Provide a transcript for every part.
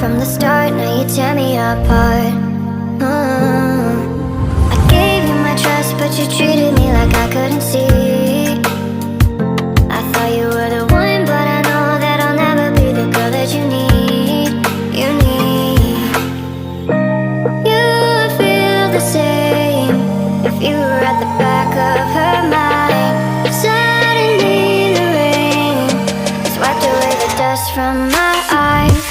from the start, now you tear me apart. I gave you my trust, but you treated me like I couldn't see. I thought you were the one, but I know that I'll never be the girl that you need. You need. You would feel the same if you were at the back of her mind. Suddenly the rain has wiped away the dust from my eyes.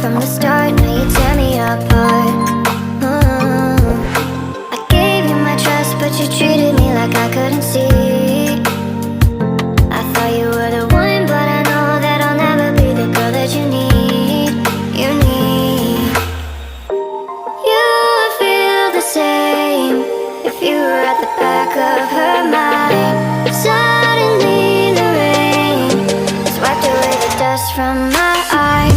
From the start, now you tear me apart. I gave you my trust, but you treated me like I couldn't see. I thought you were the one, but I know that I'll never be the girl that you need. You need. You would feel the same if you were at the back of her mind. Suddenly the rain has wiped away the dust from my eyes.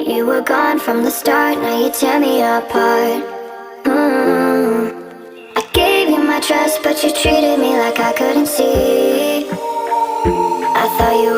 You were gone from the start, now you tear me apart. I gave you my trust, but you treated me like I couldn't see. I thought you